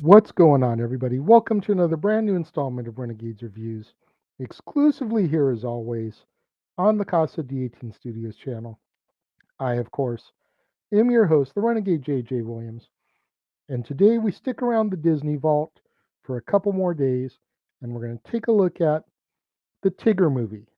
What's going on, everybody? Welcome to another brand new installment of Renegades Reviews, exclusively here as always on the Casa D18 Studios channel. I, of course, am your host, the Renegade JJ Williams, and today we stick around the Disney Vault for a couple more days, and we're going to take a look at the Tigger Movie,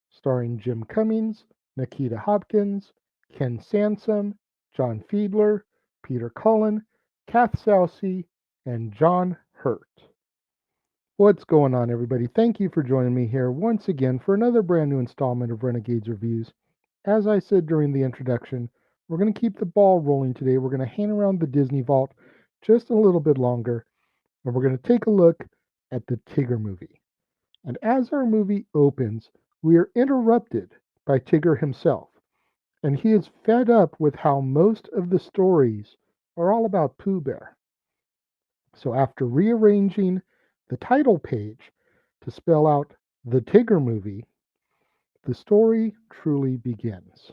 starring Jim Cummings, Nikita Hopkins, Ken Sansom, John Fiedler, Peter Cullen, Kath Soucie, and John Hurt. What's going on, everybody? Thank you for joining me here once again for another brand new installment of Renegades Reviews. As I said during the introduction, we're going to keep the ball rolling today. We're going to hang around the Disney Vault just a little bit longer, and we're going to take a look at the Tigger Movie. And as our movie opens, we are interrupted by Tigger himself, and he is fed up with how most of the stories are all about Pooh Bear. So after rearranging the title page to spell out the Tigger Movie, the story truly begins.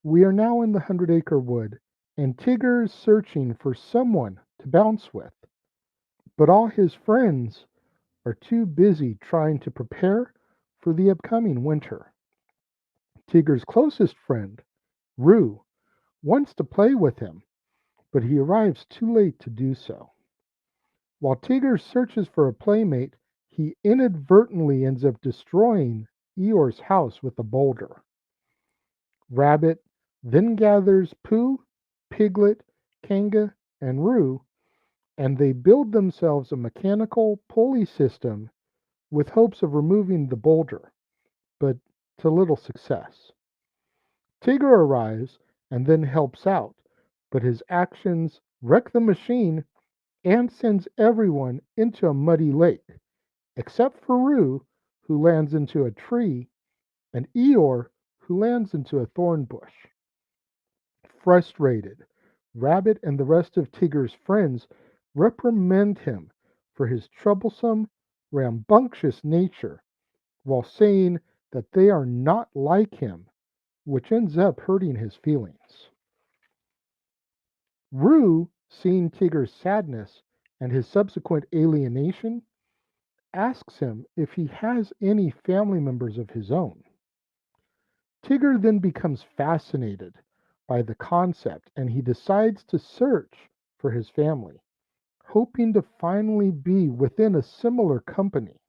We are now in the Hundred Acre Wood, and Tigger is searching for someone to bounce with. But all his friends are too busy trying to prepare for the upcoming winter. Tigger's closest friend, Roo, wants to play with him, but he arrives too late to do so. While Tigger searches for a playmate, he inadvertently ends up destroying Eeyore's house with a boulder. Rabbit then gathers Pooh, Piglet, Kanga, and Roo, and they build themselves a mechanical pulley system with hopes of removing the boulder, but to little success. Tigger arrives and then helps out, but his actions wreck the machine and sends everyone into a muddy lake, except for Roo, who lands into a tree, and Eeyore, who lands into a thorn bush. Frustrated, Rabbit and the rest of Tigger's friends reprimand him for his troublesome, rambunctious nature, while saying that they are not like him, which ends up hurting his feelings. Roo, seeing Tigger's sadness and his subsequent alienation, asks him if he has any family members of his own. Tigger then becomes fascinated by the concept and he decides to search for his family, hoping to finally be within a similar company.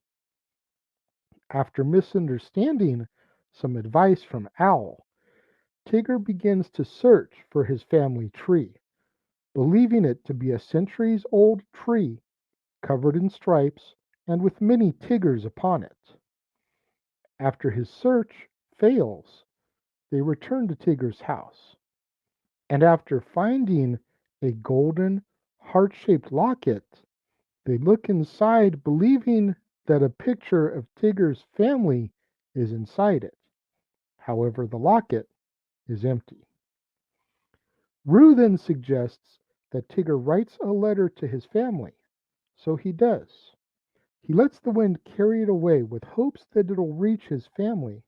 After misunderstanding some advice from Owl, Tigger begins to search for his family tree, believing it to be a centuries-old tree covered in stripes and with many Tiggers upon it. After his search fails, they return to Tigger's house, and after finding a golden, heart-shaped locket, they look inside believing that a picture of Tigger's family is inside it. However, the locket is empty. Roo then suggests that Tigger writes a letter to his family, so he does. He lets the wind carry it away with hopes that it'll reach his family,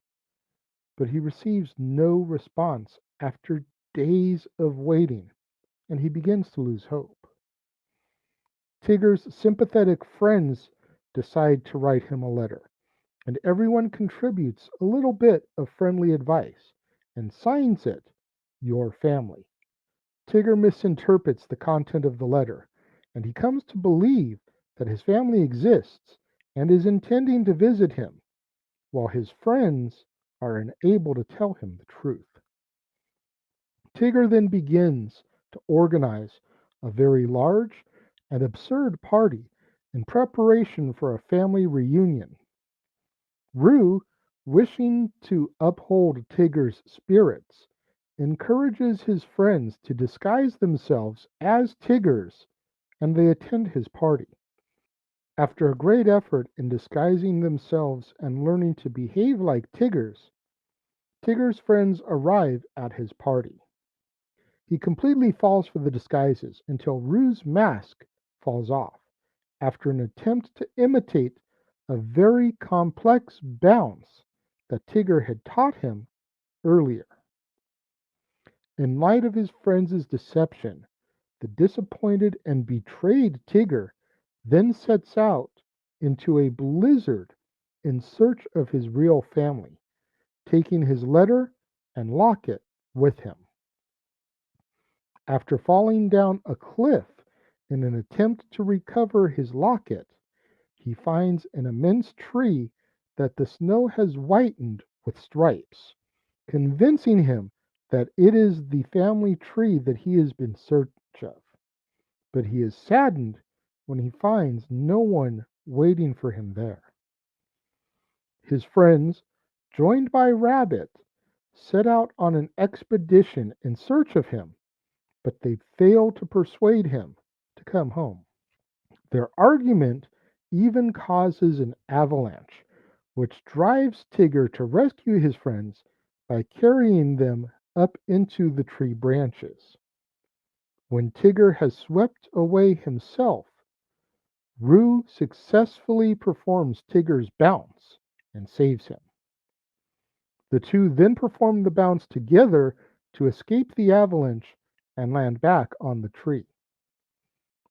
but he receives no response after days of waiting, and he begins to lose hope. Tigger's sympathetic friends decide to write him a letter, and everyone contributes a little bit of friendly advice and signs it, "Your family." Tigger misinterprets the content of the letter, and he comes to believe that his family exists and is intending to visit him, while his friends are unable to tell him the truth. Tigger then begins to organize a very large and absurd party in preparation for a family reunion. Roo, wishing to uphold Tigger's spirits, encourages his friends to disguise themselves as Tiggers, and they attend his party. After a great effort in disguising themselves and learning to behave like Tiggers, Tigger's friends arrive at his party. He completely falls for the disguises until Roo's mask falls off after an attempt to imitate a very complex bounce that Tigger had taught him earlier. In light of his friends' deception, The disappointed and betrayed Tigger then sets out into a blizzard in search of his real family, taking his letter and locket with him. After falling down a cliff in an attempt to recover his locket, he finds an immense tree that the snow has whitened with stripes, convincing him that it is the family tree that he has been in search of. But he is saddened when he finds no one waiting for him there. His friends, joined by Rabbit, set out on an expedition in search of him, but they fail to persuade him to come home. Their argument even causes an avalanche, which drives Tigger to rescue his friends by carrying them up into the tree branches. When Tigger has swept away himself, Roo successfully performs Tigger's bounce and saves him. The two then perform the bounce together to escape the avalanche and land back on the tree.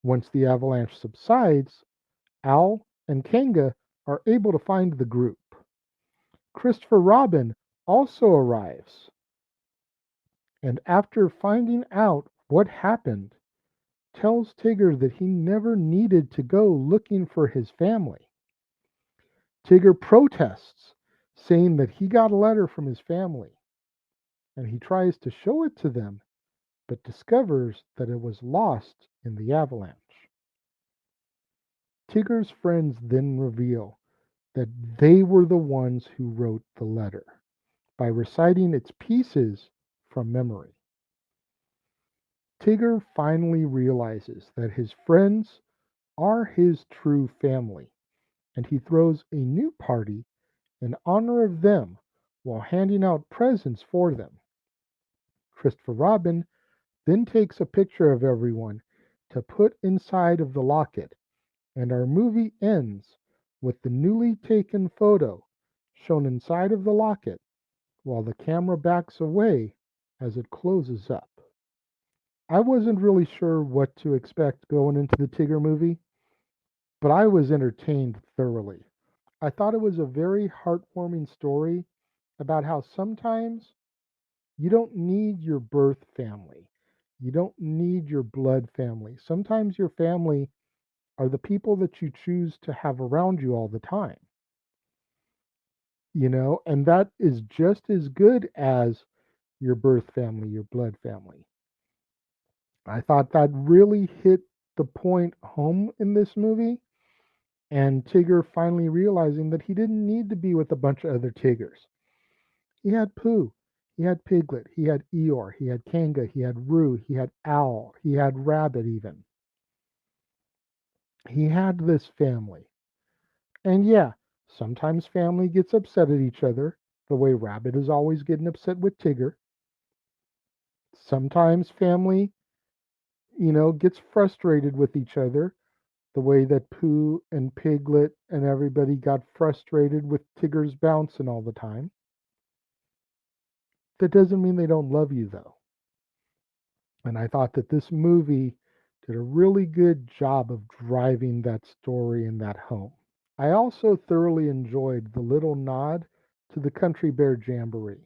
Once the avalanche subsides, Al and Kanga are able to find the group. Christopher Robin also arrives, and after finding out what happened, tells Tigger that he never needed to go looking for his family. Tigger protests, saying that he got a letter from his family, and he tries to show it to them, but discovers that it was lost in the avalanche. Tigger's friends then reveal that they were the ones who wrote the letter by reciting its pieces from memory. Tigger finally realizes that his friends are his true family, and he throws a new party in honor of them while handing out presents for them. Christopher Robin then takes a picture of everyone to put inside of the locket, and our movie ends with the newly taken photo shown inside of the locket while the camera backs away as it closes up. I wasn't really sure what to expect going into the Tigger movie, but I was entertained thoroughly. I thought it was a very heartwarming story about how sometimes you don't need your birth family. You don't need your blood family. Sometimes your family are the people that you choose to have around you all the time, and that is just as good as your birth family, your blood family. I thought that really hit the point home in this movie, and Tigger finally realizing that he didn't need to be with a bunch of other Tiggers. He had Pooh, he had Piglet, he had Eeyore, he had Kanga, he had Roo, he had Owl, he had Rabbit even. He had this family. And yeah, sometimes family gets upset at each other, the way Rabbit is always getting upset with Tigger. Sometimes family, gets frustrated with each other, the way that Pooh and Piglet and everybody got frustrated with Tigger's bouncing all the time. That doesn't mean they don't love you, though. And I thought that this movie did a really good job of driving that story and that home. I also thoroughly enjoyed the little nod to the Country Bear Jamboree.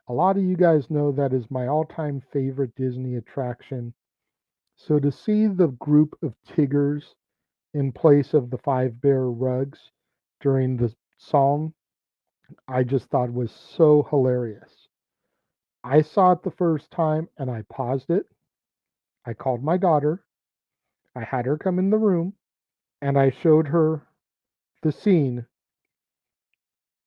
A lot of you guys know that is my all-time favorite Disney attraction. So to see the group of Tiggers in place of the five bear rugs during the song, I just thought was so hilarious. I saw it the first time and I paused it. I called my daughter. I had her come in the room and I showed her the scene,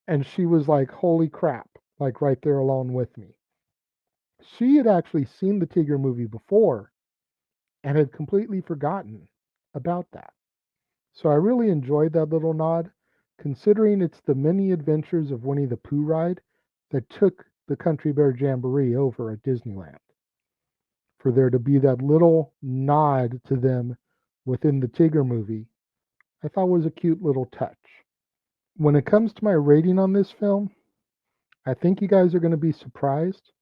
and she was like, holy crap, like right there alone with me. She had actually seen the Tigger movie before and had completely forgotten about that. So I really enjoyed that little nod, considering it's the many adventures of Winnie the Pooh ride that took the Country Bear Jamboree over at Disneyland. For there to be that little nod to them within the Tigger movie, I thought was a cute little touch. When it comes to my rating on this film, I think you guys are going to be surprised,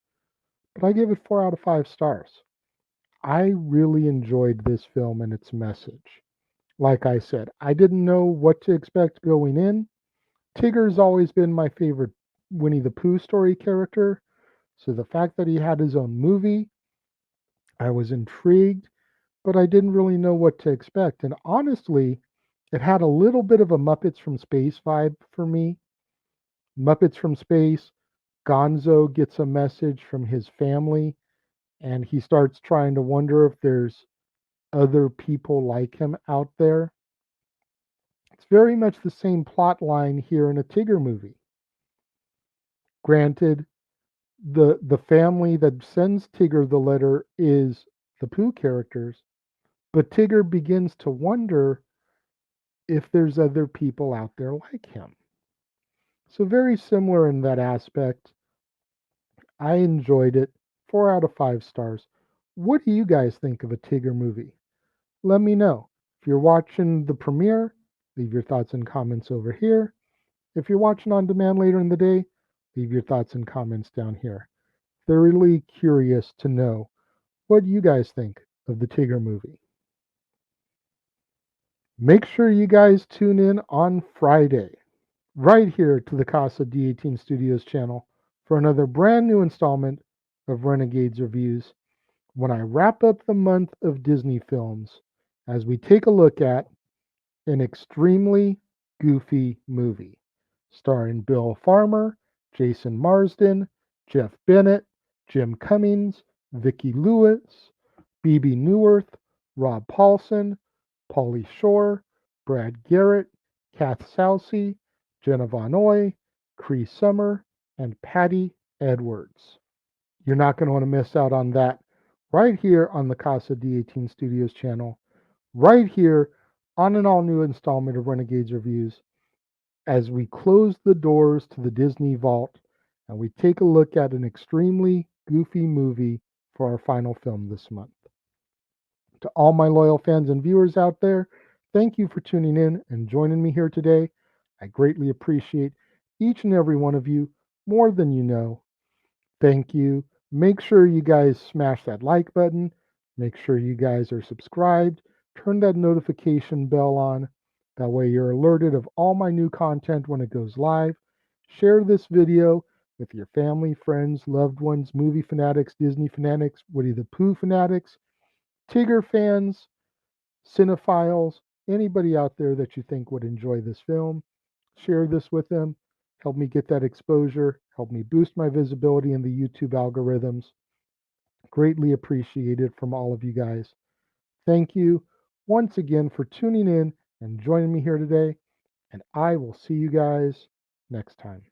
but I give it 4 out of 5 stars. I really enjoyed this film and its message. Like I said, I didn't know what to expect going in. Tigger's always been my favorite Winnie the Pooh story character, so the fact that he had his own movie, I was intrigued, but I didn't really know what to expect. And honestly, it had a little bit of a Muppets from Space vibe for me. Muppets from Space, Gonzo gets a message from his family, and he starts trying to wonder if there's other people like him out there. It's very much the same plot line here in a Tigger movie. Granted, the family that sends Tigger the letter is the Pooh characters, but Tigger begins to wonder if there's other people out there like him. So very similar in that aspect. I enjoyed it. 4 out of 5 stars. What do you guys think of a Tigger movie? Let me know. If you're watching the premiere, leave your thoughts and comments over here. If you're watching on demand later in the day, leave your thoughts and comments down here. Thoroughly curious to know what you guys think of the Tigger movie. Make sure you guys tune in on Friday, right here to the Casa D18 Studios channel for another brand new installment of Renegades Reviews when I wrap up the month of Disney films as we take a look at an extremely goofy movie starring Bill Farmer, Jason Marsden, Jeff Bennett, Jim Cummings, Vicki Lewis, Bebe Neuwirth, Rob Paulson, Pauly Shore, Brad Garrett, Kath Soucie, Jenna Von Oy, Cree Summer, and Patty Edwards. You're not going to want to miss out on that right here on the Casa D18 Studios channel, right here on an all new installment of Renegades Reviews as we close the doors to the Disney Vault and we take a look at an extremely goofy movie for our final film this month. To all my loyal fans and viewers out there, thank you for tuning in and joining me here today. I greatly appreciate each and every one of you more than you know. Thank you. Make sure you guys smash that like button. Make sure you guys are subscribed. Turn that notification bell on. That way you're alerted of all my new content when it goes live. Share this video with your family, friends, loved ones, movie fanatics, Disney fanatics, Woody the Pooh fanatics, Tigger fans, cinephiles, anybody out there that you think would enjoy this film. Share this with them. Help me get that exposure. Help me boost my visibility in the YouTube algorithms. Greatly appreciated from all of you guys. Thank you once again for tuning in and joining me here today. And I will see you guys next time.